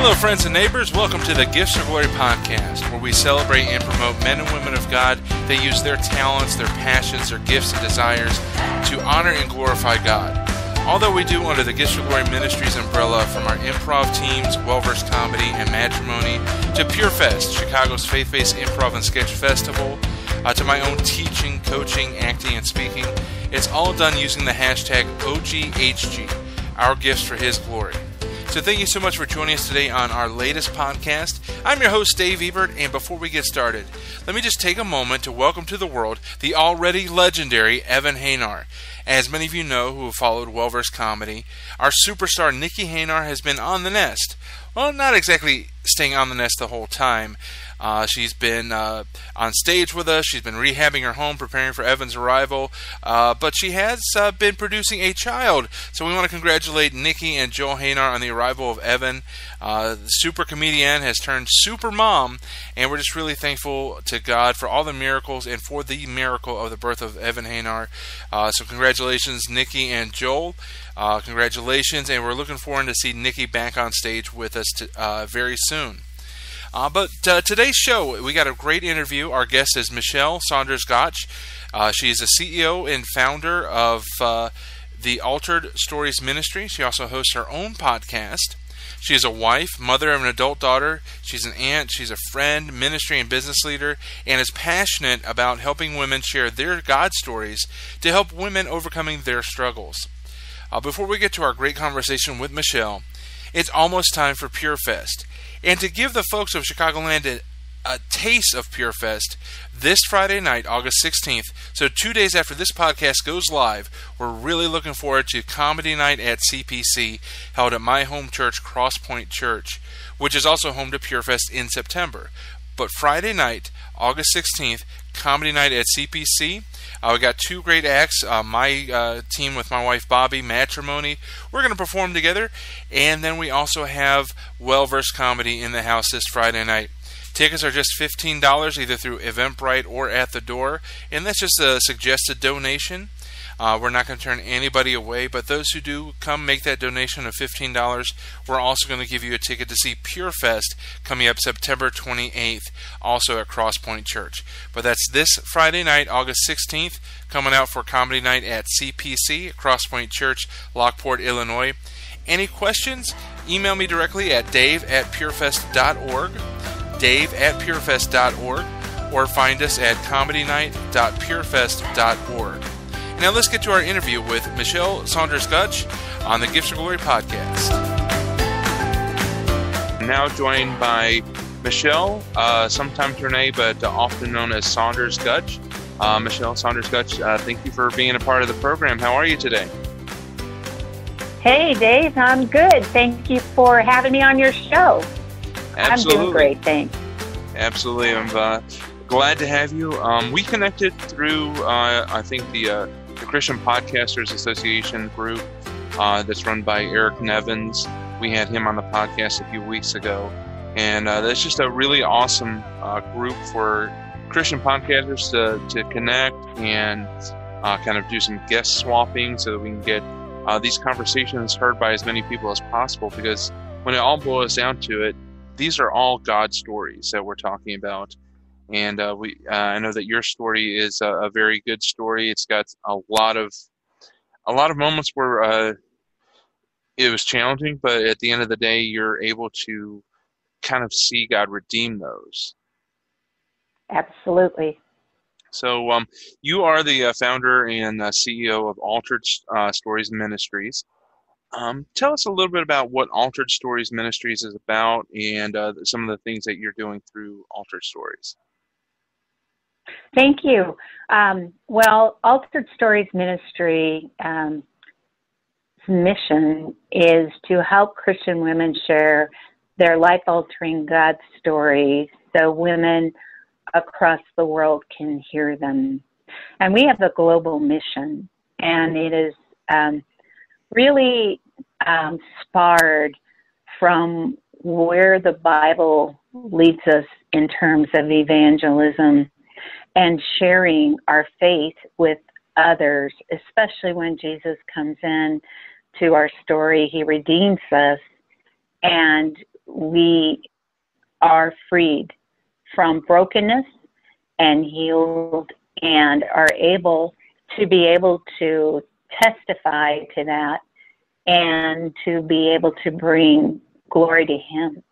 Hello, friends and neighbors. Welcome to the Gifts of Glory podcast, where we celebrate and promote men and women of God that use their talents, their passions, their gifts and desires to honor and glorify God. Although we do under the Gifts of Glory Ministries umbrella, from our improv teams, well-versed comedy, and matrimony, to PureFest, Chicago's faith-based improv and sketch festival, to my own teaching, coaching, acting, and speaking, it's all done using the hashtag OGHG, our gifts for His glory. So thank you so much for joining us today on our latest podcast. I'm your host, Dave Ebert, and before we get started, let me just take a moment to welcome to the world the already legendary Evan Hanar. As many of you know who have followed well-versed comedy, our superstar Nikki Hanar has been on the nest. Well, not exactly staying on the nest the whole time. She's been on stage with us. She's been rehabbing her home, preparing for Evan's arrival. But she has been producing a child. So we want to congratulate Nikki and Joel Hanar on the arrival of Evan. The super comedian has turned super mom. And we're just really thankful to God for all the miracles and for the miracle of the birth of Evan Hanar. So congratulations, Nikki and Joel. Congratulations. And we're looking forward to see Nikki back on stage with us very soon. But today's show, we got a great interview. Our guest is Mischelle Saunders-Gottsch. She is the CEO and founder of the Altered Stories Ministry. She also hosts her own podcast. She is a wife, mother of an adult daughter. She's an aunt. She's a friend, ministry and business leader, and is passionate about helping women share their God stories to help women overcoming their struggles. Before we get to our great conversation with Mischelle, it's almost time for PureFest. And to give the folks of Chicagoland a taste of PureFest, this Friday night, August 16th, so 2 days after this podcast goes live, we're really looking forward to Comedy Night at CPC, held at my home church, Crosspoint Church, which is also home to PureFest in September. But Friday night, August 16th, Comedy Night at CPC. We got two great acts. My team with my wife Bobby, Matrimony. We're going to perform together. And then we also have well-versed comedy in the house this Friday night. Tickets are just $15, either through Eventbrite or at the door. And that's just a suggested donation. We're not going to turn anybody away, but those who do come make that donation of $15, we're also going to give you a ticket to see PureFest coming up September 28th, also at Crosspoint Church. But that's this Friday night, August 16th, coming out for Comedy Night at CPC, Crosspoint Church, Lockport, Illinois. Any questions? Email me directly at dave@purefest.org, dave@purefest.org, or find us at comedynight.purefest.org. Now let's get to our interview with Mischelle Saunders-Gottsch on the Gifts of Glory podcast. I'm now joined by Mischelle, sometimes Renee, but often known as Saunders-Gottsch. Mischelle Saunders-Gottsch, thank you for being a part of the program. How are you today? Hey, Dave. I'm good. Thank you for having me on your show. Absolutely. I'm doing great, thanks. Absolutely. I'm glad to have you. We connected through, I think, the Christian Podcasters Association group that's run by Eric Nevins. We had him on the podcast a few weeks ago. And that's just a really awesome group for Christian podcasters to connect and kind of do some guest swapping so that we can get these conversations heard by as many people as possible. Because when it all boils down to it, these are all God stories that we're talking about. And I know that your story is a very good story. It's got a lot of moments where it was challenging, but at the end of the day, you're able to kind of see God redeem those. Absolutely. So you are the founder and CEO of Altered Stories Ministries. Tell us a little bit about what Altered Stories Ministries is about and some of the things that you're doing through Altered Stories. Thank you. Well, Altered Stories Ministry mission is to help Christian women share their life-altering God stories so women across the world can hear them. And we have a global mission, and it is really sparred from where the Bible leads us in terms of evangelism and sharing our faith with others, especially when Jesus comes in to our story. He redeems us, and we are freed from brokenness and healed and are able to testify to that and to be able to bring glory to Him.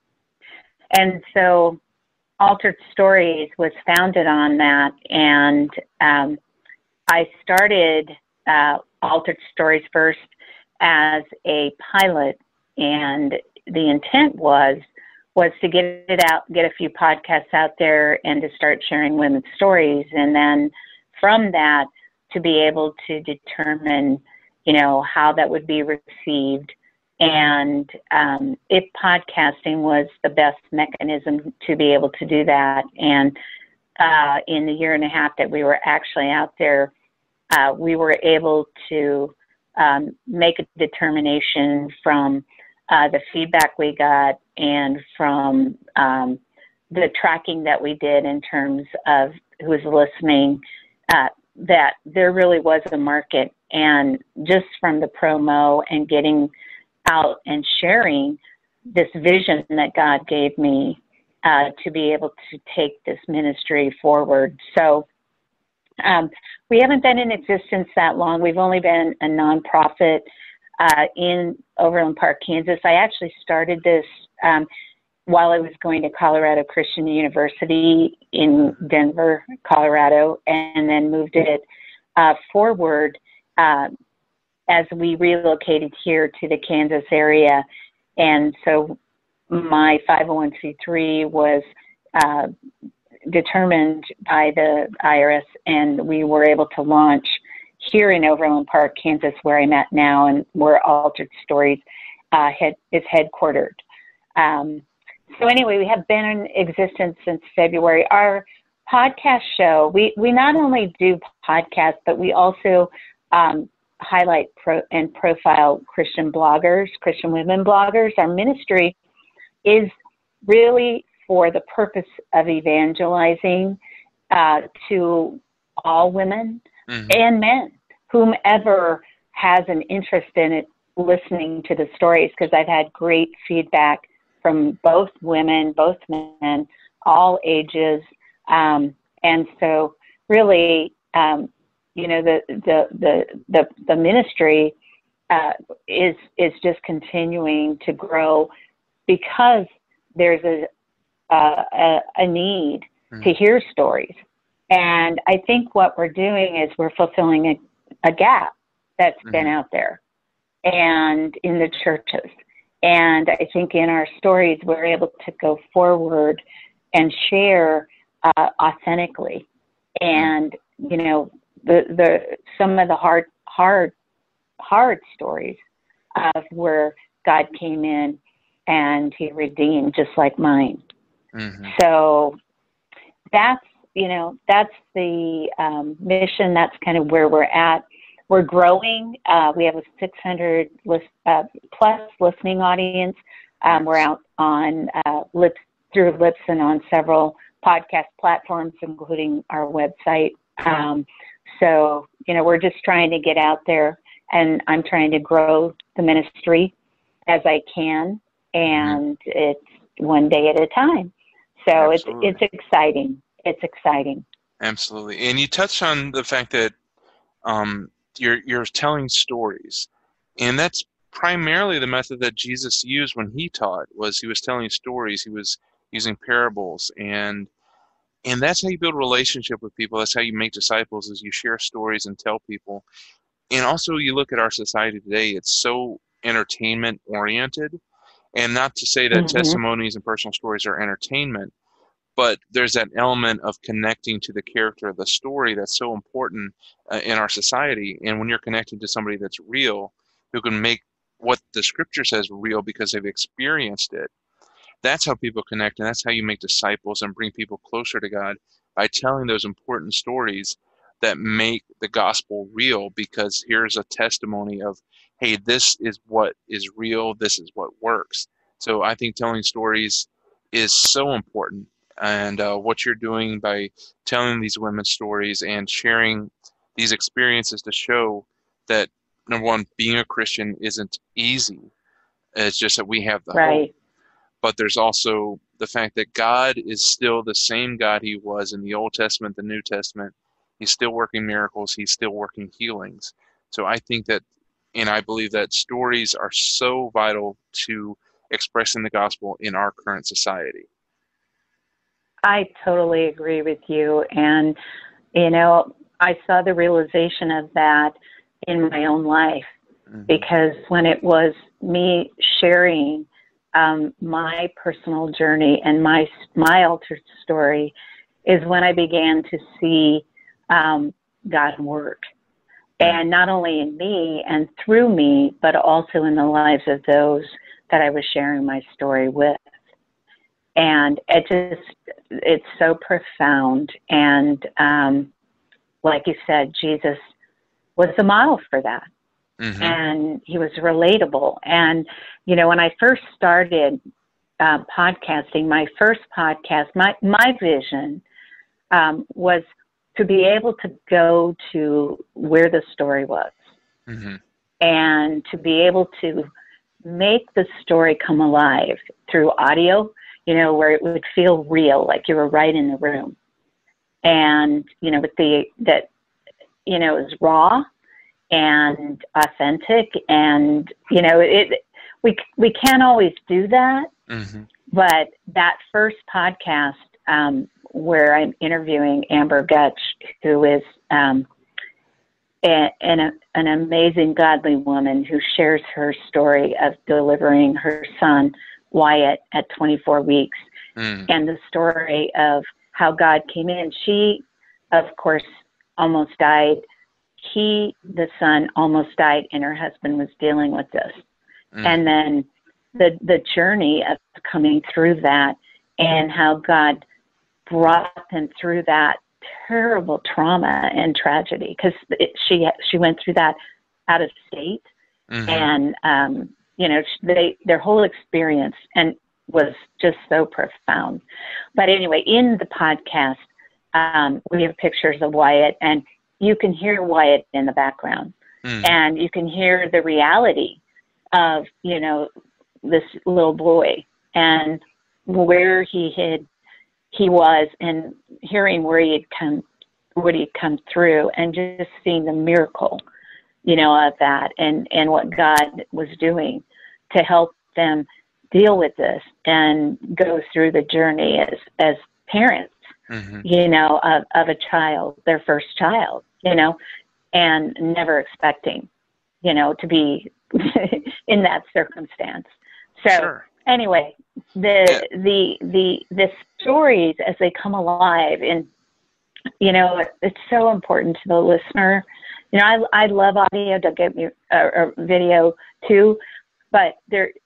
And so Altered Stories was founded on that, and I started Altered Stories first as a pilot, and the intent was to get it out, get a few podcasts out there, and to start sharing women's stories, and then from that to be able to determine, how that would be received, and if podcasting was the best mechanism to be able to do that. And in the year and a half that we were actually out there, we were able to make a determination from the feedback we got and from the tracking that we did in terms of who was listening, that there really was a market. And just from the promo and getting out and sharing this vision that God gave me to be able to take this ministry forward. So we haven't been in existence that long. We've only been a nonprofit in Overland Park, Kansas. I actually started this while I was going to Colorado Christian University in Denver, Colorado, and then moved it forward as we relocated here to the Kansas area. And so my 501c3 was determined by the IRS, and we were able to launch here in Overland Park, Kansas, where I'm at now, and where Altered Stories is headquartered. So anyway, we have been in existence since February. Our podcast show, we not only do podcasts, but we also highlight and profile Christian bloggers, Christian women bloggers. Our ministry is really for the purpose of evangelizing to all women and men, whomever has an interest in it, listening to the stories, because I've had great feedback from both women, both men, all ages. And so really, the ministry is just continuing to grow because there's a need to hear stories. And I think what we're doing is we're fulfilling a gap that's been out there and in the churches. And I think in our stories, we're able to go forward and share authentically. And, some of the hard stories of where God came in and He redeemed, just like mine. So that's the mission. That's kind of where we're at. We're growing. We have a 600 plus listening audience. We're out on through Libsyn on several podcast platforms, including our website. So, we're just trying to get out there, and I'm trying to grow the ministry as I can, and it's one day at a time. So it's exciting. It's exciting. Absolutely. And you touched on the fact that you're telling stories, and that's primarily the method that Jesus used when He taught. He was telling stories. He was using parables, and that's how you build a relationship with people. That's how you make disciples, is you share stories and tell people. And also, you look at our society today, it's so entertainment oriented, and not to say that testimonies and personal stories are entertainment, but there's that element of connecting to the character of the story that's so important in our society. And when you're connecting to somebody that's real, who can make what the scripture says real because they've experienced it, that's how people connect, and that's how you make disciples and bring people closer to God, by telling those important stories that make the gospel real, because here's a testimony of, hey, this is what is real, this is what works. So I think telling stories is so important. And what you're doing by telling these women's stories and sharing these experiences to show that, number one, being a Christian isn't easy. It's just that we have the hope. but there's also the fact that God is still the same God he was in the Old Testament, the New Testament. He's still working miracles. He's still working healings. So I think that, and I believe that stories are so vital to expressing the gospel in our current society. I totally agree with you. And, I saw the realization of that in my own life, because when it was me sharing my personal journey and my altered story is when I began to see God work. And not only in me and through me, but also in the lives of those that I was sharing my story with. And it's so profound. And like you said, Jesus was the model for that. And he was relatable. And, when I first started podcasting, my first podcast, my vision was to be able to go to where the story was and to be able to make the story come alive through audio, where it would feel real, like you were right in the room. And, with it was raw and authentic, and we can't always do that, but that first podcast where I'm interviewing Amber Gottsch, who is an amazing godly woman who shares her story of delivering her son Wyatt at 24 weeks, and the story of how God came in. She, of course, almost died. The son, almost died, and her husband was dealing with this. And then the journey of coming through that, and how God brought them through that terrible trauma and tragedy, because she went through that out of state, and their whole experience and was just so profound. But anyway, in the podcast, we have pictures of Wyatt, and you can hear Wyatt in the background, and you can hear the reality of, this little boy and where he was, and hearing where he'd come through, and just seeing the miracle, of that, and what God was doing to help them deal with this and go through the journey as parents, of a child, their first child, and never expecting, to be in that circumstance. So anyway, the stories as they come alive, and, it's so important to the listener. I love audio, don't get me, or video too, but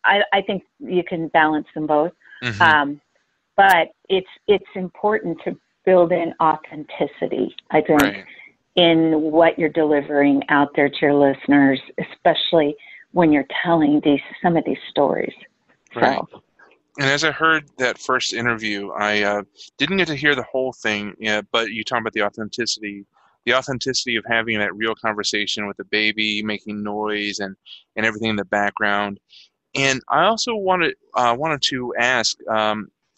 I think you can balance them both. But it's important to build in authenticity, I think, in what you're delivering out there to your listeners, especially when you're telling some of these stories. Right. So. And as I heard that first interview, I didn't get to hear the whole thing, but you talk about the authenticity of having that real conversation with the baby, making noise and everything in the background. And I also wanted to ask,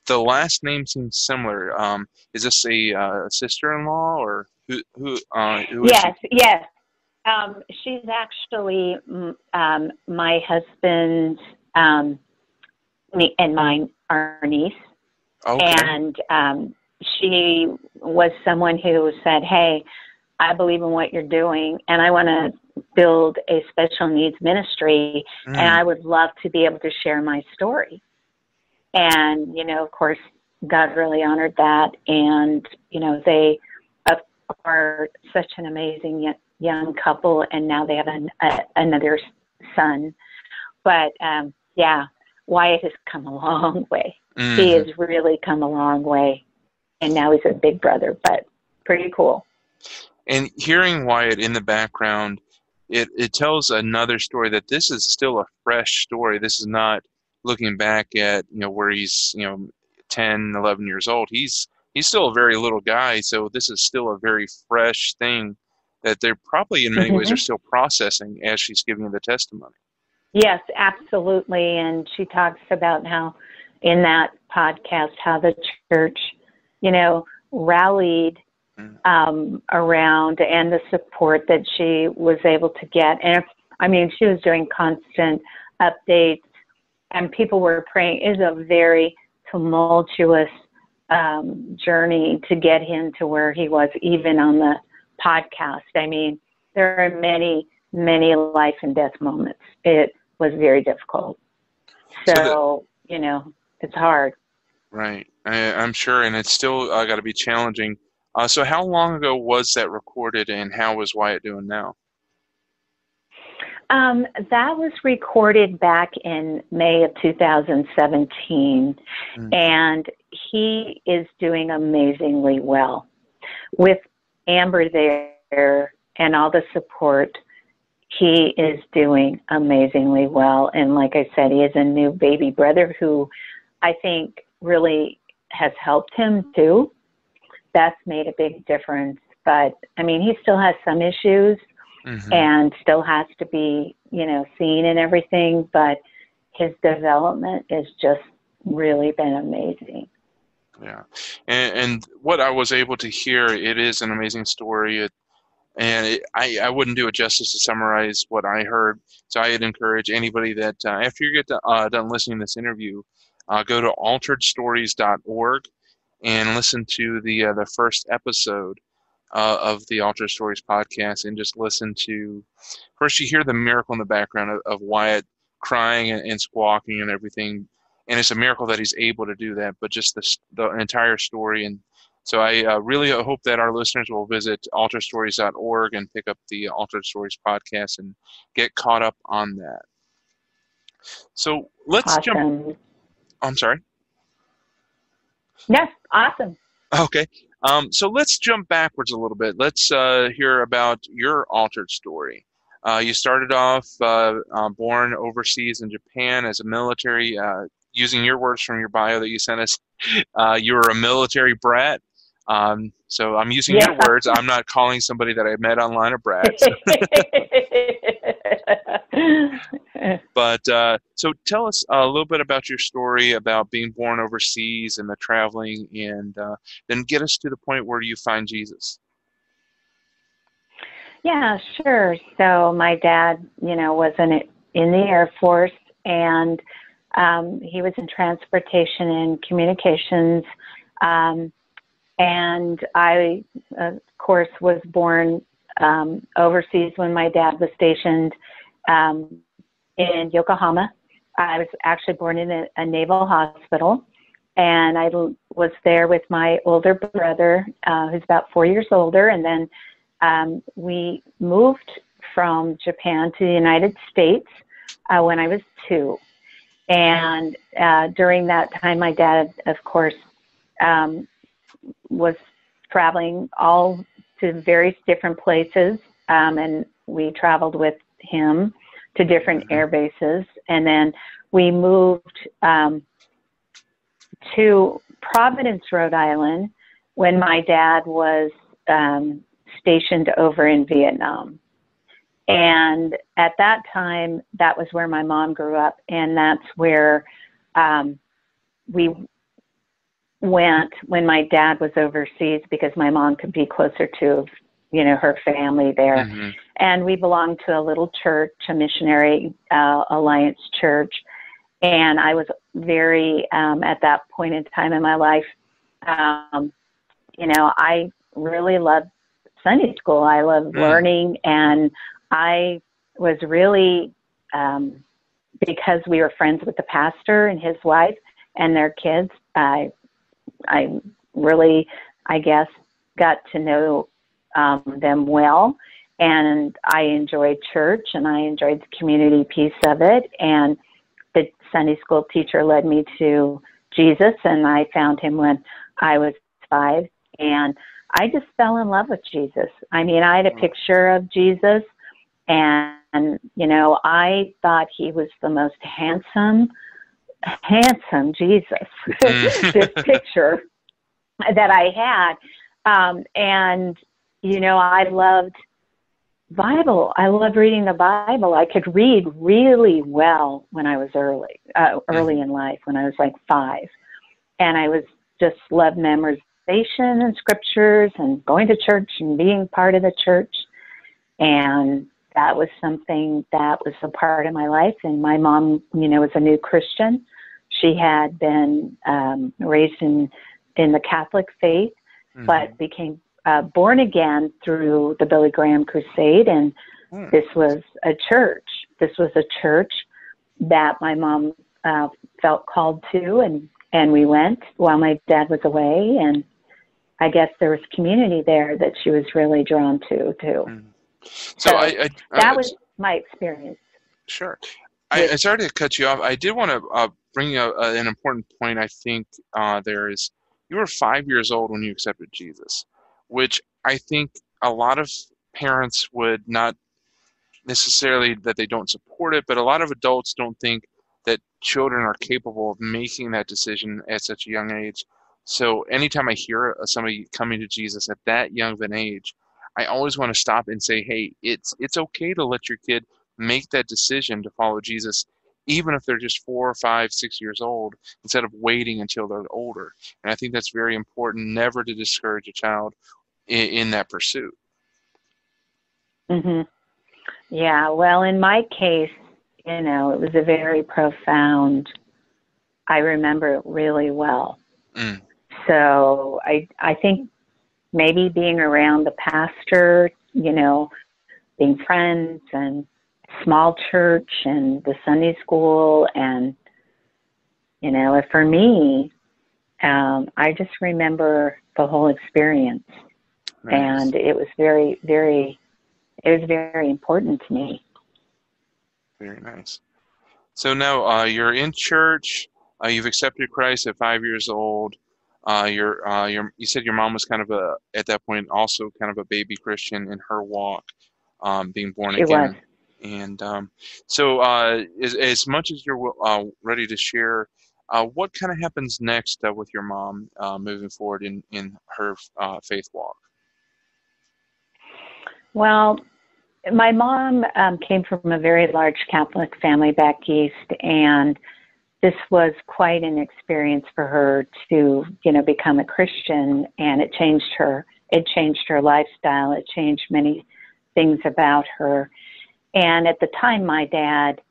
the last name seems similar. Is this a sister-in-law, or who Yes, yes. She's actually my husband's and mine, our niece. Okay. And she was someone who said, "Hey, I believe in what you're doing, and I want to build a special needs ministry, and I would love to be able to share my story." And, of course, God really honored that. And, they are such an amazing young couple, and now they have another son. But, Wyatt has come a long way. He has really come a long way. And now he's a big brother, but pretty cool. And hearing Wyatt in the background, it tells another story, that this is still a fresh story. This is not looking back at, where he's, 10, 11 years old. He's still a very little guy, so this is still a very fresh thing that they're probably in many ways are still processing as she's giving the testimony. Yes, absolutely. And she talks about how, in that podcast how the church, rallied around, and the support that she was able to get. And she was doing constant updates, and people were praying. It was a very tumultuous journey to get him to where he was, even on the podcast. There are many, many life and death moments. It was very difficult. So it's hard. Right. I'm sure, and it's still got to be challenging. So how long ago was that recorded, and how was Wyatt doing now? That was recorded back in May of 2017, and he is doing amazingly well. With Amber there and all the support, he is doing amazingly well. And like I said, he has a new baby brother who I think really has helped him too. That's made a big difference. But, he still has some issues and still has to be, seen and everything. But his development has just really been amazing. Yeah. And what I was able to hear, it is an amazing story. I wouldn't do it justice to summarize what I heard. So I'd encourage anybody that after you get done listening to this interview, go to alteredstories.org and listen to the first episode of the Altered Stories podcast, and just listen to, first you hear the miracle in the background of Wyatt crying and squawking and everything. And it's a miracle that he's able to do that, but just the entire story. And so I really hope that our listeners will visit alteredstories.org and pick up the Altered Stories podcast and get caught up on that. So let's jump. I'm sorry. Yes, awesome. Okay. So let's jump backwards a little bit. Let's hear about your altered story. You started off born overseas in Japan as a military, using your words from your bio that you sent us. You were a military brat. So I'm using your words. I'm not calling somebody that I met online a brat. But so tell us a little bit about your story about being born overseas and the traveling, and then get us to the point where you find Jesus. Yeah, sure. So my dad, was in the Air Force, and he was in transportation and communications. And I, of course, was born overseas when my dad was stationed in Yokohama. I was actually born in a naval hospital, and I was there with my older brother, who's about 4 years older, and then we moved from Japan to the United States when I was 2. And during that time, my dad, of course, was traveling all to various different places, and we traveled with him to different air bases. And then we moved to Providence, Rhode Island, when my dad was stationed over in Vietnam. And at that time, that was where my mom grew up, and that's where we went when my dad was overseas, because my mom could be closer to, her family there. Mm-hmm. And we belonged to a little church, a missionary alliance church. And I was very, at that point in time in my life, I really loved Sunday school. I loved learning, and I was really, because we were friends with the pastor and his wife and their kids, I really, I guess, got to know them well, and I enjoyed church, and I enjoyed the community piece of it, and the Sunday school teacher led me to Jesus, and I found him when I was 5, and I just fell in love with Jesus. I had a picture of Jesus, and I thought he was the most handsome Jesus, this picture that I had. And, I loved Bible. I love reading the Bible. I could read really well when I was early in life, when I was like 5. And I was just loved memorization and scriptures and going to church and being part of the church. And that was something that was a part of my life. And my mom, was a new Christian. She had been raised in the Catholic faith, but became born again through the Billy Graham Crusade. And this was a church. This was a church that my mom felt called to, and we went while my dad was away. And I guess there was community there that she was really drawn to, too. So that was my experience. Sure. I started to cut you off. I did want to bring up an important point. I think there is, you were 5 years old when you accepted Jesus, which I think a lot of parents would not necessarily that they don't support it, but a lot of adults don't think that children are capable of making that decision at such a young age. So anytime I hear somebody coming to Jesus at that young of an age, I always want to stop and say, hey, it's okay to let your kid make that decision to follow Jesus, even if they're just 4 or 5, 6 years old, instead of waiting until they're older. And I think that's very important, never to discourage a child in that pursuit. Mm-hmm. Yeah, well, in my case, it was a very profound, I remember it really well. So I think maybe being around the pastor, being friends and small church and the Sunday school. And, for me, I just remember the whole experience. Nice. And it was very, very, very important to me. Very nice. So now you're in church. You've accepted Christ at 5 years old. You said your mom was kind of at that point also kind of a baby Christian in her walk, being born again. Was. And so as much as you're ready to share, what kind of happens next with your mom moving forward in her faith walk? Well, my mom came from a very large Catholic family back east, and this was quite an experience for her to, become a Christian, and it changed her. It changed her lifestyle. It changed many things about her. And at the time, my dad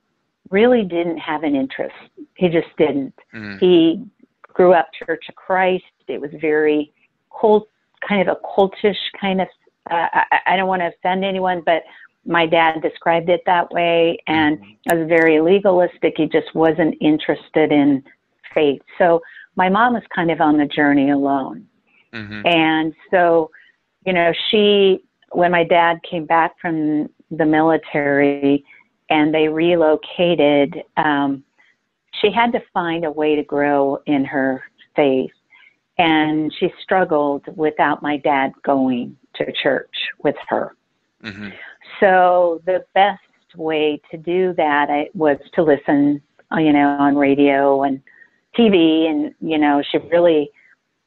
really didn't have an interest. He just didn't. He grew up Church of Christ. It was very cult, kind of a cultish kind of, I don't want to offend anyone, but my dad described it that way, and it was very legalistic. He just wasn't interested in faith. So my mom was kind of on the journey alone. And so, when my dad came back from the military and they relocated, she had to find a way to grow in her faith. And she struggled without my dad going to church with her. So the best way to do that was to listen, on radio and TV. And, she really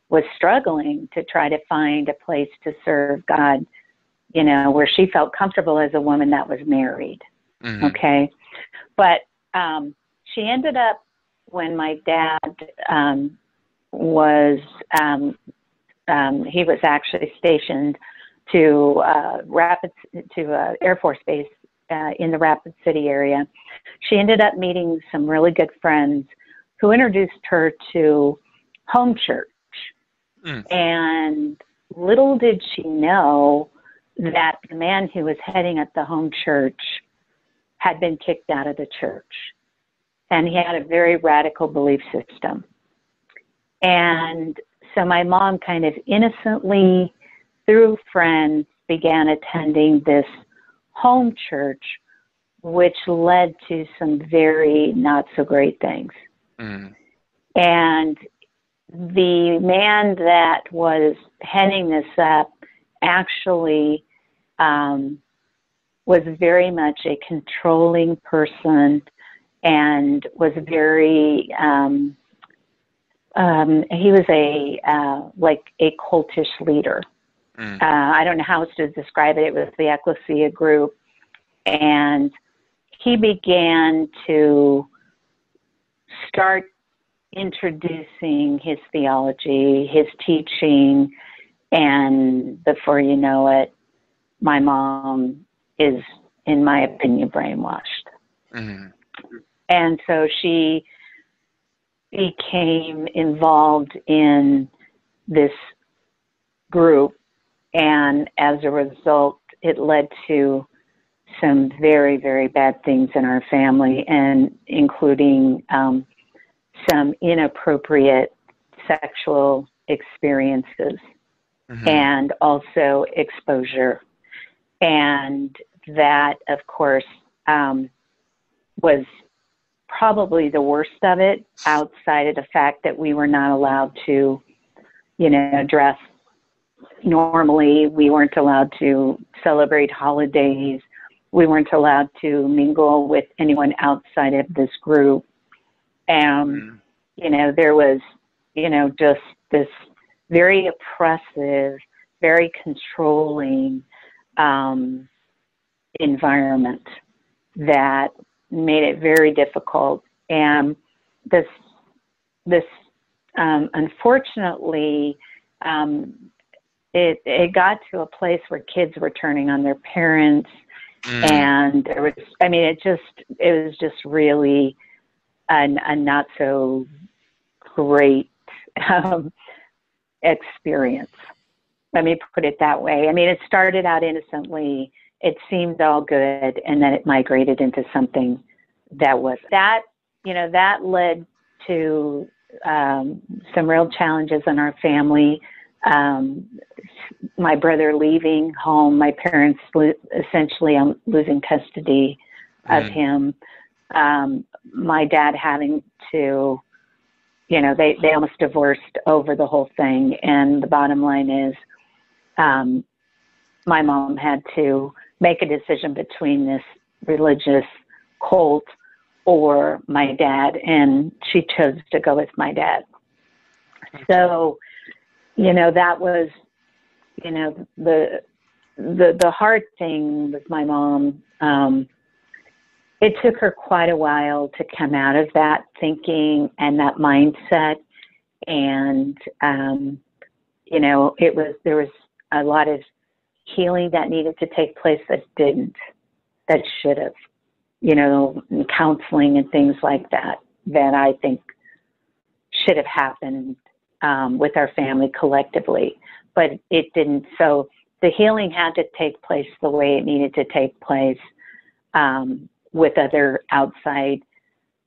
was struggling to try to find a place to serve God, where she felt comfortable as a woman that was married. Okay. But she ended up, when my dad he was actually stationed to Air Force Base in the Rapid City area. She ended up meeting some really good friends who introduced her to home church. And little did she know that the man who was heading up the home church had been kicked out of the church. And he had a very radical belief system. And so my mom kind of innocently, through friends, began attending this home church, which led to some very not so great things. And the man that was heading this up actually was very much a controlling person and was very, he was like a cultish leader. I don't know how else to describe it. It was the ecclesia group. And he began to start introducing his theology, his teaching, and before you know it, my mom is, in my opinion, brainwashed. Mm-hmm. And so she became involved in this group, and as a result, it led to some very, very bad things in our family, and including some inappropriate sexual experiences, and also exposure. And that, of course, was probably the worst of it, outside of the fact that we were not allowed to, dress normally. We weren't allowed to celebrate holidays. We weren't allowed to mingle with anyone outside of this group. And, there was, just this very oppressive, very controlling environment that made it very difficult. And this unfortunately, it got to a place where kids were turning on their parents, and there was, it was just really a not so great experience. Let me put it that way. It started out innocently. It seemed all good, and then it migrated into something that was that. That led to some real challenges in our family. My brother leaving home, my parents essentially losing custody of him. My dad having to, they almost divorced over the whole thing. And the bottom line is, my mom had to make a decision between this religious cult or my dad, and she chose to go with my dad. So, that was, the hard thing with my mom. It took her quite a while to come out of that thinking and that mindset. And, there was a lot of healing that needed to take place that should have, counseling and things like that I think should have happened with our family collectively, but it didn't. So the healing had to take place the way it needed to take place, with other outside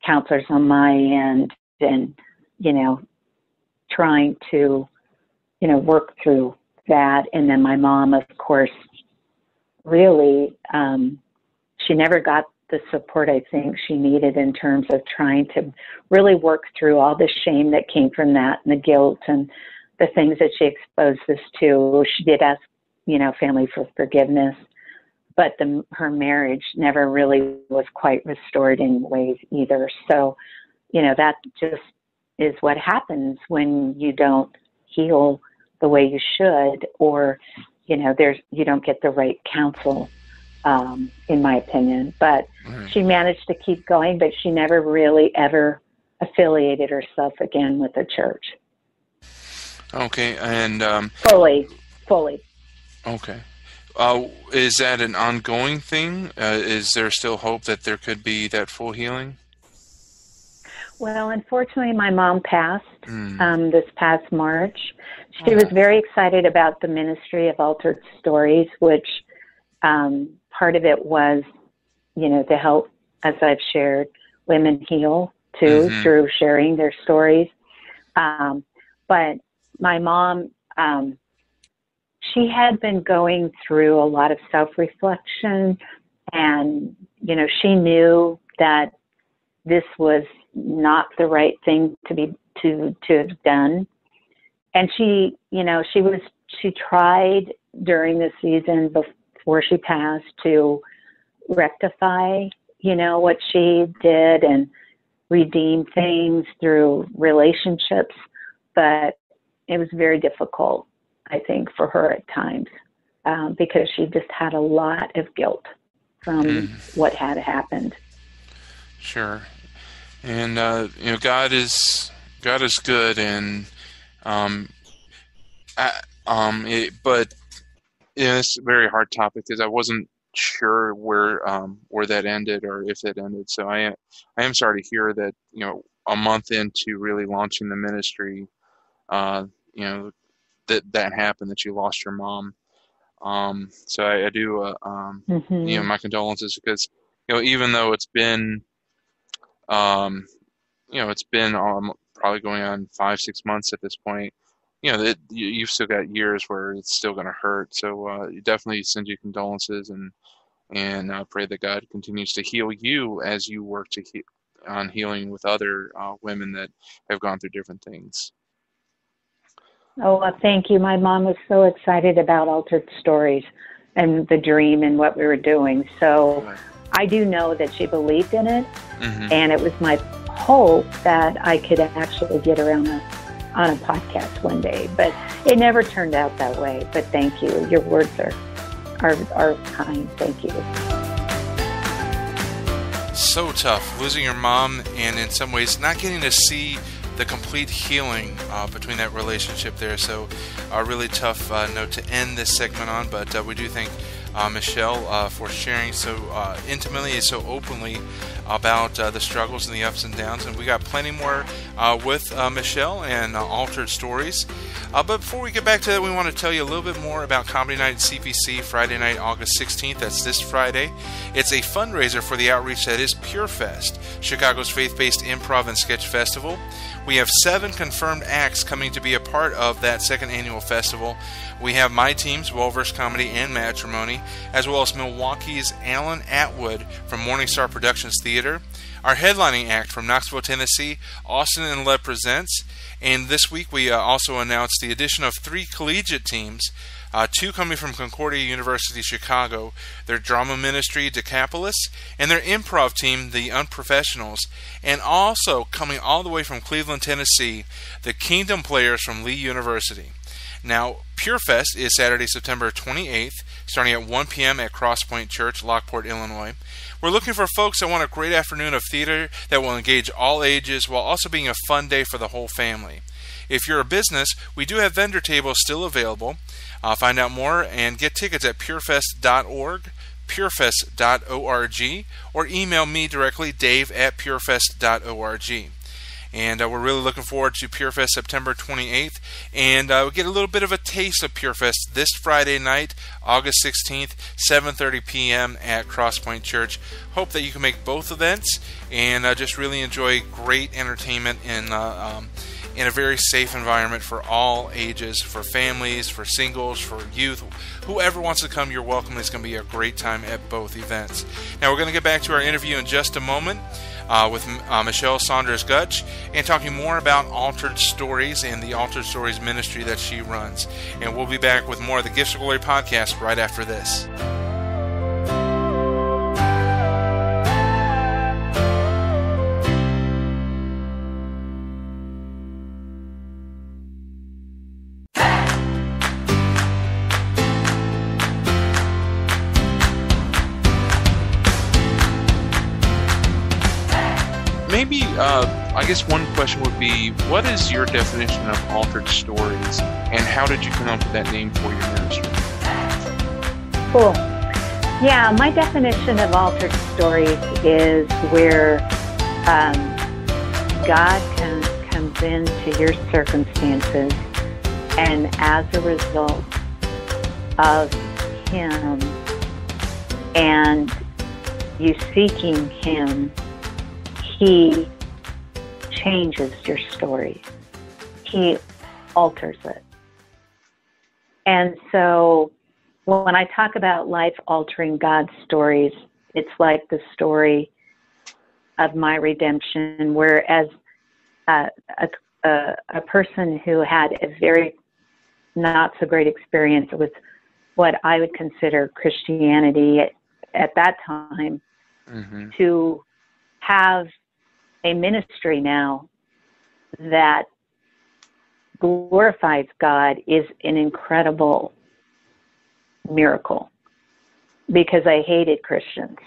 counselors on my end, and, trying to, work through that. And then my mom, of course, really, she never got the support I think she needed in terms of trying to really work through all the shame that came from that, and the guilt and the things that she exposed us to. She did ask, family for forgiveness, but her marriage never really was quite restored in ways either. So, that just is what happens when you don't heal the way you should, or, you don't get the right counsel, in my opinion. But she managed to keep going, but she never really ever affiliated herself again with the church. Okay, and fully. Okay, is that an ongoing thing? Is there still hope that there could be that full healing? Well, unfortunately, my mom passed this past March. She was very excited about the ministry of Altered Stories, which part of it was, to help, as I've shared, women heal too, through sharing their stories. But my mom, she had been going through a lot of self-reflection, and, she knew that this was not the right thing to have done. And she tried during the season before she passed to rectify, what she did and redeem things through relationships, but it was very difficult. I think, for her at times, because she just had a lot of guilt from what had happened. Sure. And God is good, and but it's a very hard topic because I wasn't sure where that ended or if it ended. So I am sorry to hear that a month into really launching the ministry, that happened, that you lost your mom. So I do my condolences, because even though it's been probably going on 5-6 months at this point, that you've still got years where it's still going to hurt. So you definitely send you condolences, and pray that God continues to heal you as you work on healing with other women that have gone through different things. Oh, well, thank you. My mom was so excited about Altered Stories and the dream and what we were doing. So I do know that she believed in it, and it was my hope that I could actually get her on a podcast one day. But it never turned out that way. But thank you. Your words are kind. Thank you. So tough, losing your mom, and in some ways not getting to see the complete healing between that relationship there. So a really tough note to end this segment on, but we do thank Mischelle for sharing so intimately, so openly about the struggles and the ups and downs. And we got plenty more with Mischelle and Altered Stories. But before we get back to that, we want to tell you a little bit more about Comedy Night at CPC, Friday night, August 16th. That's this Friday. It's a fundraiser for the outreach that is PureFest, Chicago's faith-based improv and sketch festival. We have 7 confirmed acts coming to be a part of that second annual festival. We have my teams, Well-Versed Comedy and Matrimony, as well as Milwaukee's Alan Atwood from Morningstar Productions Theater. Our headlining act from Knoxville, Tennessee, Austin and Lev Presents. And this week we also announced the addition of 3 collegiate teams, 2 coming from Concordia University, Chicago, their drama ministry, Decapolis, and their improv team, the Unprofessionals, and also coming all the way from Cleveland, Tennessee, the Kingdom Players from Lee University. Now, PureFest is Saturday, September 28th, starting at 1 p.m. at Crosspoint Church, Lockport, Illinois. We're looking for folks that want a great afternoon of theater that will engage all ages while also being a fun day for the whole family. If you're a business, we do have vendor tables still available. Find out more and get tickets at purefest.org, purefest.org, or email me directly, dave@purefest.org. And we're really looking forward to PureFest September 28th. And we'll get a little bit of a taste of PureFest this Friday night, August 16th, 7:30 p.m. at Crosspoint Church. Hope that you can make both events and just really enjoy great entertainment in a very safe environment for all ages, for families, for singles, for youth. Whoever wants to come, you're welcome. It's going to be a great time at both events. Now, we're going to get back to our interview in just a moment with Mischelle Saunders-Gottsch, and talking more about Altered Stories and the Altered Stories ministry that she runs. And we'll be back with more of the Gifts of Glory podcast right after this. Maybe, I guess one question would be, what is your definition of Altered Stories, and how did you come up with that name for your ministry? Cool. Yeah, my definition of Altered Stories is where God comes into your circumstances, and as a result of Him and you seeking Him, He changes your story. He alters it. And so when I talk about life-altering God stories, it's like the story of my redemption, whereas a person who had a very not-so-great experience with what I would consider Christianity at that time, to have a ministry now that glorifies God is an incredible miracle, because I hated Christians.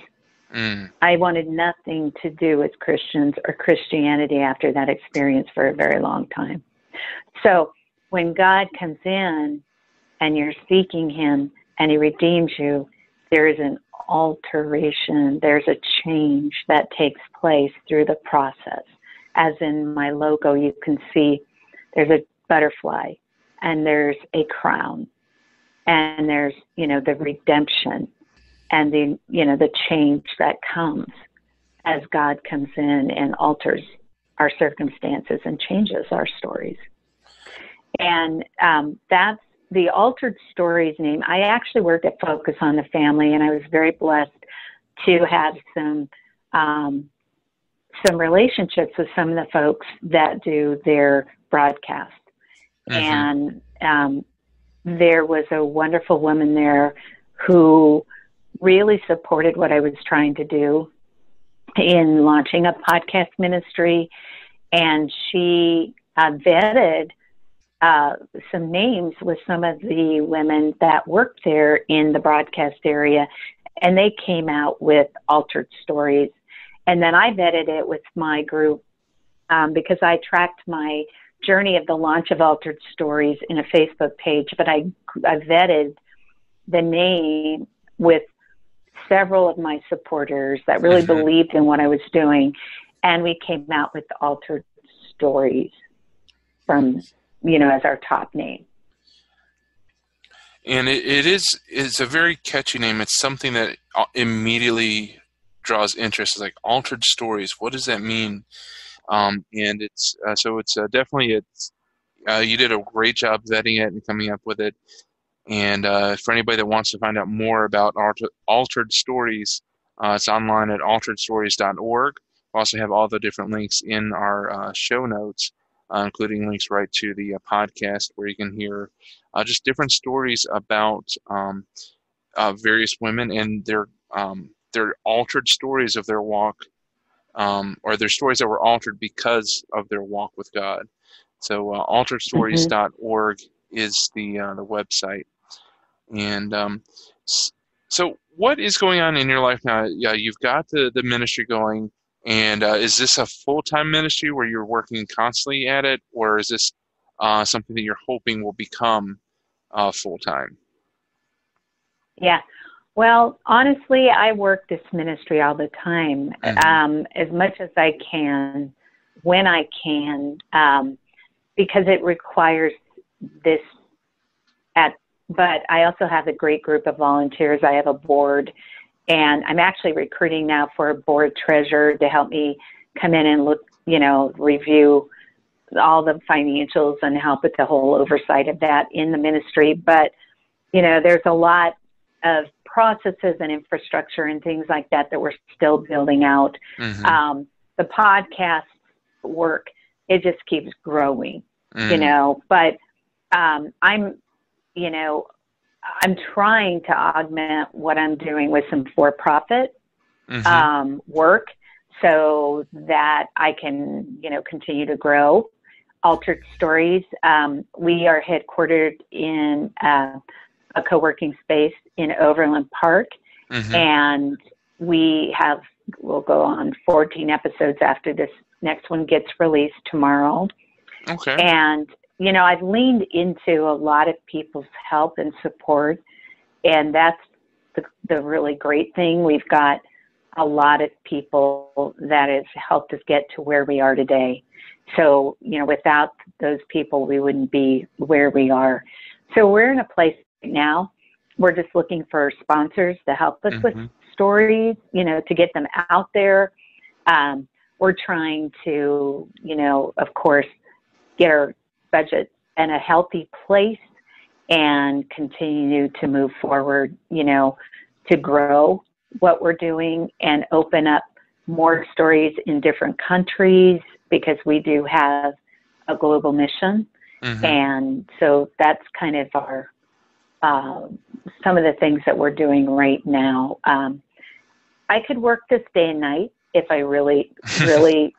I wanted nothing to do with Christians or Christianity after that experience for a very long time. So when God comes in and you're seeking him and he redeems you, there is an alteration. There's a change that takes place through the process. As in my logo, you can see there's a butterfly and there's a crown and there's, the redemption and the change that comes as God comes in and alters our circumstances and changes our stories. And that's the Altered Stories name. I actually worked at Focus on the Family, and I was very blessed to have some relationships with some of the folks that do their broadcast. And there was a wonderful woman there who really supported what I was trying to do in launching a podcast ministry. And she vetted some names with some of the women that worked there in the broadcast area, and they came out with Altered Stories. And then I vetted it with my group because I tracked my journey of the launch of Altered Stories in a Facebook page, but I vetted the name with several of my supporters that really believed in what I was doing, and we came out with Altered Stories from, as our top name. And it's a very catchy name. It's something that immediately draws interest. It's like Altered Stories. What does that mean? And it's definitely you did a great job vetting it and coming up with it. And for anybody that wants to find out more about Altered Stories, it's online at alteredstories.org. We also have all the different links in our show notes, including links right to the podcast where you can hear just different stories about various women and their altered stories of their walk, or their stories that were altered because of their walk with God. So alteredstories.org is the website. And so what is going on in your life now? Yeah, you've got the ministry going, and is this a full-time ministry where you're working constantly at it, or is this something that you're hoping will become full-time? Yeah. Well, honestly, I work this ministry all the time, as much as I can, when I can, because it requires this but I also have a great group of volunteers. I have a board, and I'm actually recruiting now for a board treasurer to help me come in and look, review all the financials and help with the whole oversight of that in the ministry. But, there's a lot of processes and infrastructure and things like that we're still building out. The podcast work, it just keeps growing, but I'm trying to augment what I'm doing with some for-profit work so that I can, continue to grow Altered Stories. We are headquartered in a co-working space in Overland Park, and we'll go on 14 episodes after this next one gets released tomorrow. Okay. And I've leaned into a lot of people's help and support, and that's the really great thing. We've got a lot of people that have helped us get to where we are today. So, without those people, we wouldn't be where we are. So we're in a place right now. We're just looking for sponsors to help us with stories, to get them out there. We're trying to, of course, get our budget in a healthy place and continue to move forward, to grow what we're doing and open up more stories in different countries, because we do have a global mission. And so that's kind of our, some of the things that we're doing right now. I could work this day and night if I really, really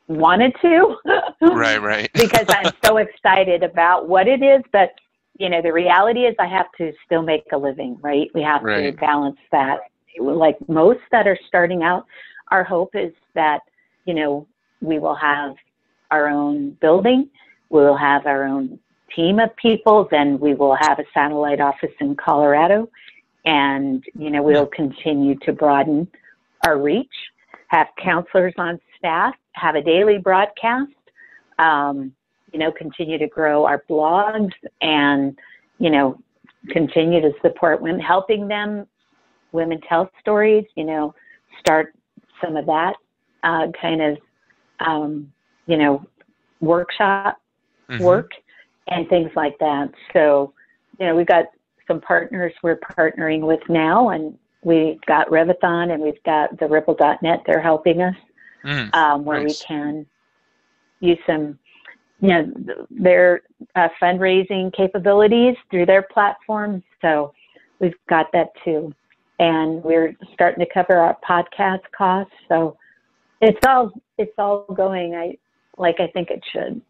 wanted to. Right. Because I'm so excited about what it is. But, the reality is I have to still make a living, right? We have to balance that. Like most that are starting out, our hope is that, we will have our own building. We will have our own team of people. Then we will have a satellite office in Colorado. And, we'll continue to broaden our reach, have counselors on staff, have a daily broadcast, continue to grow our blogs and, continue to support women, helping them, women tell stories, start some of that workshop work and things like that. So, we've got some partners we're partnering with now, and we've got Revathon and we've got the Ripple.net. They're helping us where we can use some, their fundraising capabilities through their platforms. So we've got that too. And we're starting to cover our podcast costs. So it's all going I think it should.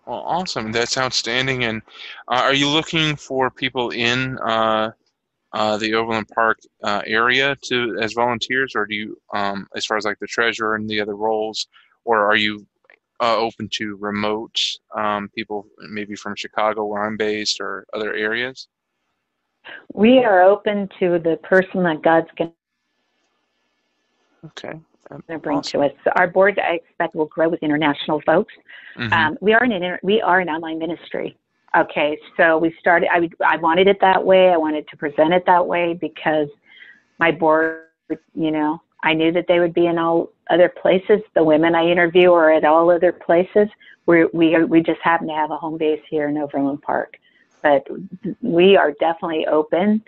Well, awesome. That's outstanding. And are you looking for people in the Overland Park area as volunteers, or do you, as far as like the treasurer and the other roles, or are you open to remote people, maybe from Chicago where I'm based or other areas? We are open to the person that God's going to bring to us. So our board, I expect, will grow with international folks. We are an online ministry. Okay, so we started. I wanted it that way. I wanted to present it that way because my board, I knew that they would be in all other places. The women I interview are at all other places. We just happen to have a home base here in Overland Park. But we are definitely open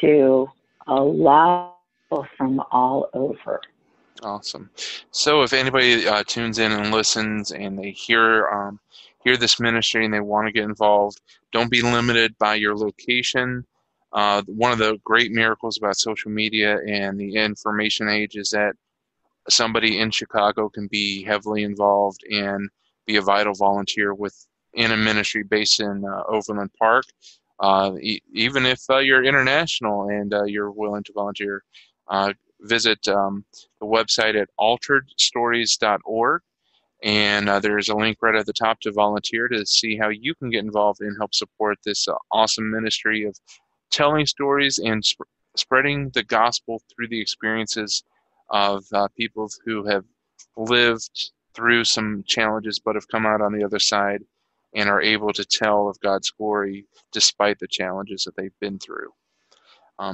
to a lot of people from all over. Awesome. So if anybody tunes in and listens and they hear this ministry and they want to get involved, don't be limited by your location. One of the great miracles about social media and the information age is that somebody in Chicago can be heavily involved and be a vital volunteer in a ministry based in Overland Park. Even if you're international and you're willing to volunteer, visit the website at alteredstories.org. And there's a link right at the top to volunteer to see how you can get involved and help support this awesome ministry of telling stories and spreading the gospel through the experiences of people who have lived through some challenges but have come out on the other side and are able to tell of God's glory despite the challenges that they've been through.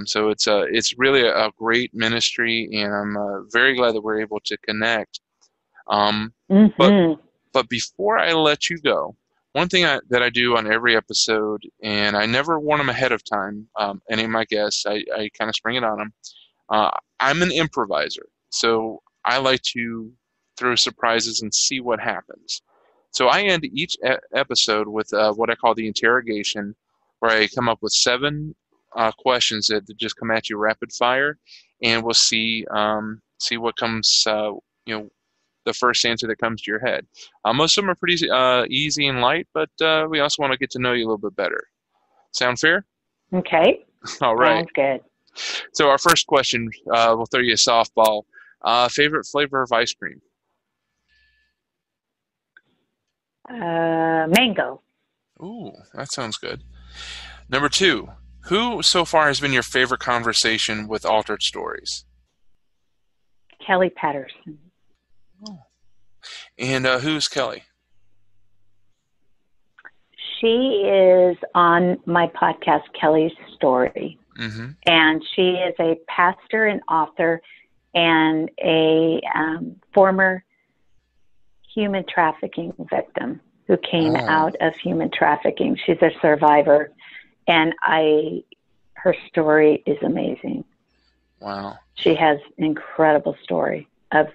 So it's really a great ministry, and I'm very glad that we're able to connect. But before I let you go, one thing that I do on every episode, and I never warn them ahead of time, any of my guests, I kind of spring it on them. I'm an improviser, so I like to throw surprises and see what happens. So I end each episode with what I call the interrogation, where I come up with 7 questions that just come at you rapid fire, and we'll see what comes, the first answer that comes to your head. Most of them are pretty easy and light, but we also want to get to know you a little bit better. Sound fair? Okay. All right. Sounds good. So our first question, we'll throw you a softball. Favorite flavor of ice cream? Mango. Ooh, that sounds good. Number 2, who so far has been your favorite conversation with Altered Stories? Kelly Patterson. Oh. And who's Kelly? She is on my podcast, Kelly's Story. Mm-hmm. And she is a pastor and author and a former human trafficking victim who came out of human trafficking. She's a survivor, and her story is amazing. Wow. She has an incredible story of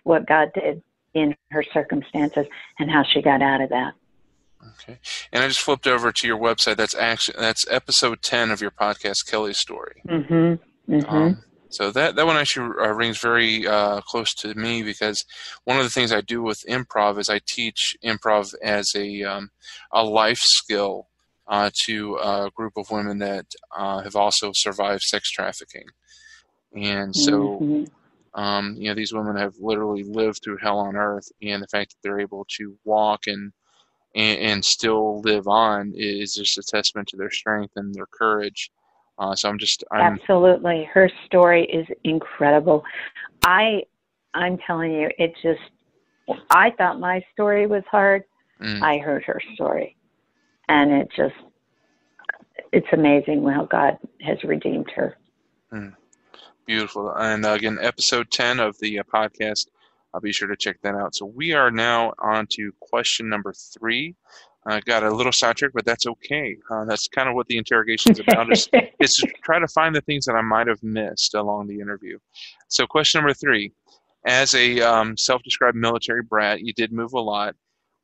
what God did in her circumstances and how she got out of that. Okay. And I just flipped over to your website. That's episode 10 of your podcast, Kelly's Story. Mm-hmm. Mm-hmm. So that one actually rings very close to me, because one of the things I do with improv is I teach improv as a life skill to a group of women that have also survived sex trafficking. And so, these women have literally lived through hell on earth, and the fact that they're able to walk and still live on is just a testament to their strength and their courage. I'm absolutely. Her story is incredible. I'm telling you, I thought my story was hard. I heard her story, and it's amazing how God has redeemed her. Beautiful. And again, episode 10 of the podcast, I'll be sure to check that out. So we are now on to question number 3. I got a little sidetracked, but that's okay. That's kind of what the interrogation is about, is to try to find the things that I might have missed along the interview. So question number 3, as a self-described military brat, you did move a lot.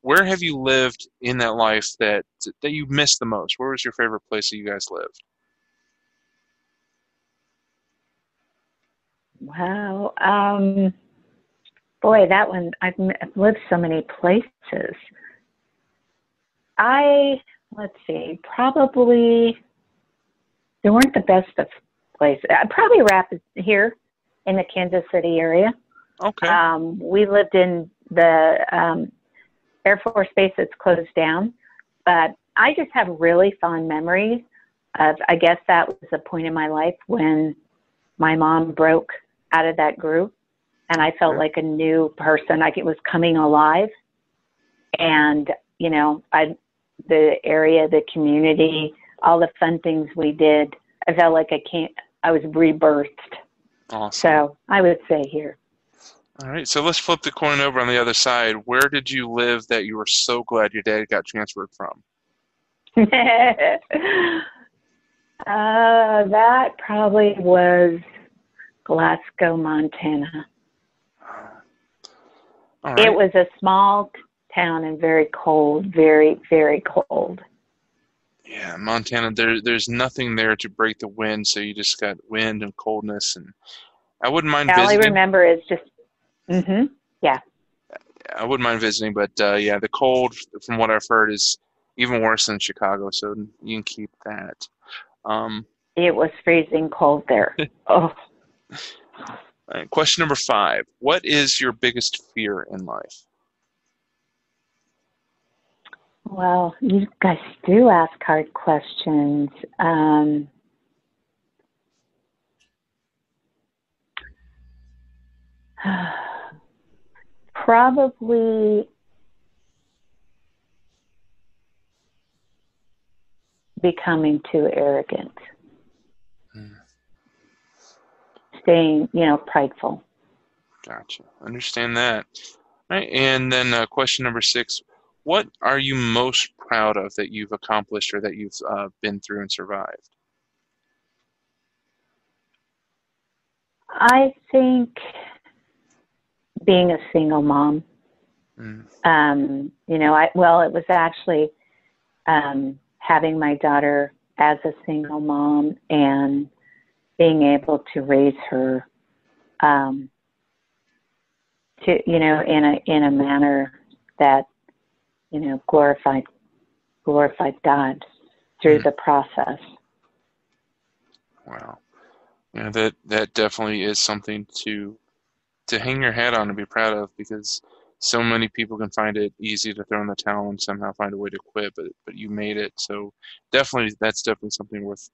Where have you lived in that life that you missed the most? Where was your favorite place that you guys lived? Wow. Boy, that one, I've lived so many places. Let's see, probably, they weren't the best of places. I'd probably wrap it here in the Kansas City area. Okay. We lived in the Air Force Base that's closed down, but I just have really fond memories of, I guess that was a point in my life when my mom broke out of that group, and I felt like a new person, like it was coming alive. And, the area, the community, all the fun things we did, I felt like I was rebirthed. Awesome. So I would say here. All right, so let's flip the coin over on the other side. Where did you live that you were so glad your dad got transferred from? That probably was Glasgow, Montana. All right. It was a small town and very cold, very, very cold. Yeah, Montana, there's nothing there to break the wind, so you just got wind and coldness. And I wouldn't mind visiting. All I remember is just, yeah. I wouldn't mind visiting, but the cold, from what I've heard, is even worse than Chicago, so you can keep that. It was freezing cold there. Oh. All right, question number 5. What is your biggest fear in life? Well, you guys do ask hard questions. Probably becoming too arrogant. Staying, prideful. Gotcha. Understand that. All right, and then question number 6. What are you most proud of that you've accomplished or that you've been through and survived? I think being a single mom. It was actually having my daughter as a single mom and being able to raise her in a manner that glorified God through the process. Wow. That definitely is something to hang your hat on and be proud of, because so many people can find it easy to throw in the towel and somehow find a way to quit, but you made it. So that's definitely something worth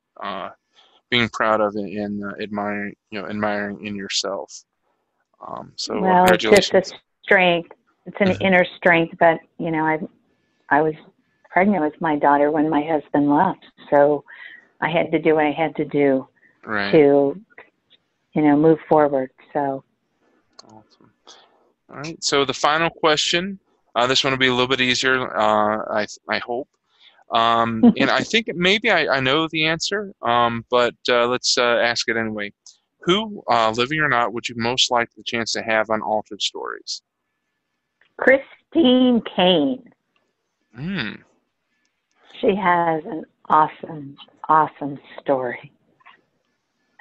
being proud of and admiring in yourself. Congratulations. It's just a strength. It's an inner strength, but I was pregnant with my daughter when my husband left, so I had to do what I had to do to, move forward. So. Awesome. All right. So the final question. This one will be a little bit easier. I hope. And I think maybe I know the answer. But let's ask it anyway. Who, living or not, would you most like the chance to have on Altered Stories? Christine Kane. Mm. She has an awesome story.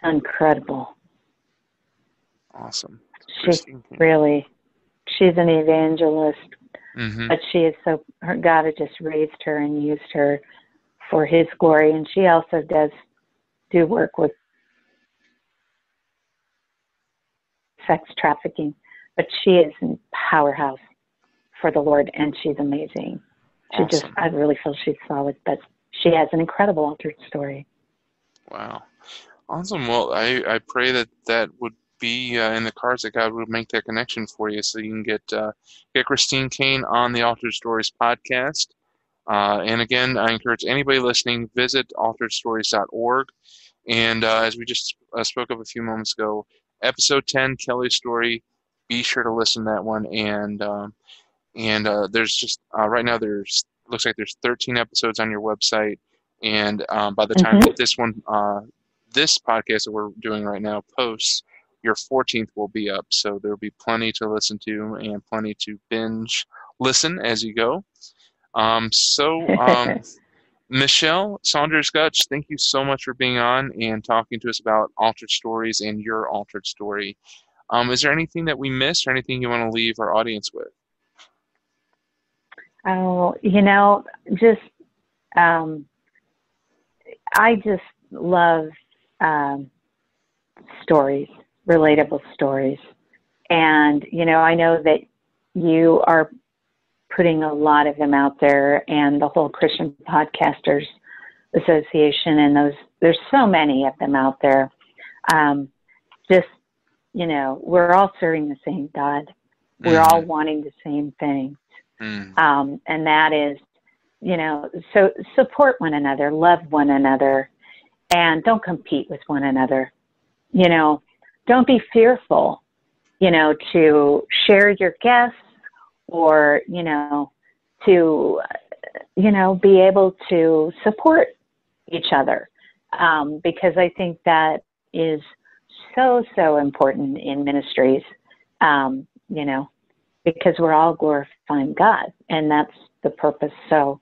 Incredible. Awesome. She's an evangelist, Mm-hmm. but she is God has just raised her and used her for His glory. And she also does do work with sex trafficking, but she is a powerhouse for the Lord, and she's amazing. Awesome. I really feel she's solid, but she has an incredible altered story. Wow. Awesome. Well, I pray that would be in the cards, that God would make that connection for you, so you can get Christine Caine on the Altered Stories podcast. And again, I encourage anybody listening, visit alteredstories.org. And as we just spoke of a few moments ago, episode 10, Kelly's story, be sure to listen to that one. And there's just right now looks like there's 13 episodes on your website. And by the time that this podcast that we're doing right now posts, your 14th will be up. So there'll be plenty to listen to and plenty to binge listen as you go. Mischelle Saunders-Gottsch, thank you so much for being on and talking to us about altered stories and your altered story. Is there anything that we missed or anything you want to leave our audience with? Oh, I just love stories, relatable stories. And, I know that you are putting a lot of them out there, and the whole Christian Podcasters Association, and there's so many of them out there. We're all serving the same God. We're all wanting the same thing. And that is, so support one another, love one another, and don't compete with one another. Don't be fearful, to share your guests or, to, be able to support each other. Because I think that is so, so important in ministries, because we're all glorifying God, and that's the purpose. So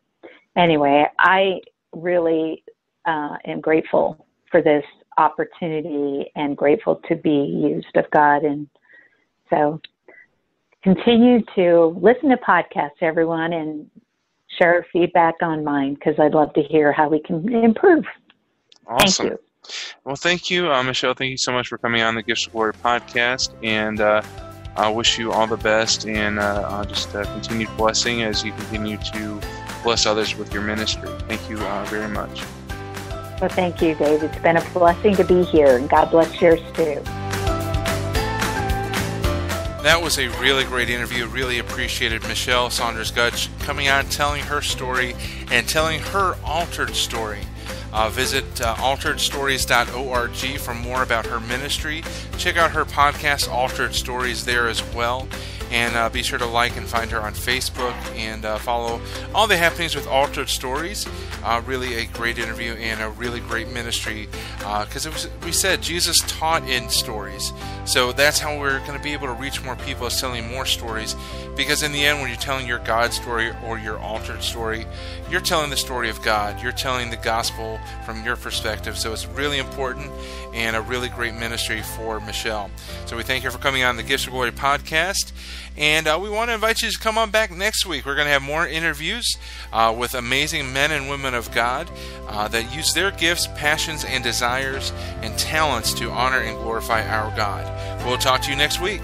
anyway, I really am grateful for this opportunity and grateful to be used of God. And so continue to listen to podcasts, everyone, and share feedback on mine, because I'd love to hear how we can improve. Awesome. Thank you. Well, thank you, Mischelle. Thank you so much for coming on the Gifts of Glory podcast, and I wish you all the best and just continued blessing as you continue to bless others with your ministry. Thank you very much. Well, thank you, Dave. It's been a blessing to be here, and God bless yours too. That was a really great interview. Really appreciated Mischelle Saunders-Gottsch coming on, telling her story and telling her altered story. Visit alteredstories.org for more about her ministry. Check out her podcast, Altered Stories, there as well. And be sure to like and find her on Facebook and follow all the happenings with Altered Stories. Really a great interview and a really great ministry, because we said Jesus taught in stories. So that's how we're going to be able to reach more people, is telling more stories. Because in the end, when you're telling your God story or your altered story, you're telling the story of God. You're telling the gospel from your perspective. So it's really important and a really great ministry for Mischelle. So we thank her for coming on the Gifts of Glory podcast. And we want to invite you to come on back next week. We're going to have more interviews with amazing men and women of God that use their gifts, passions, and desires and talents to honor and glorify our God. We'll talk to you next week.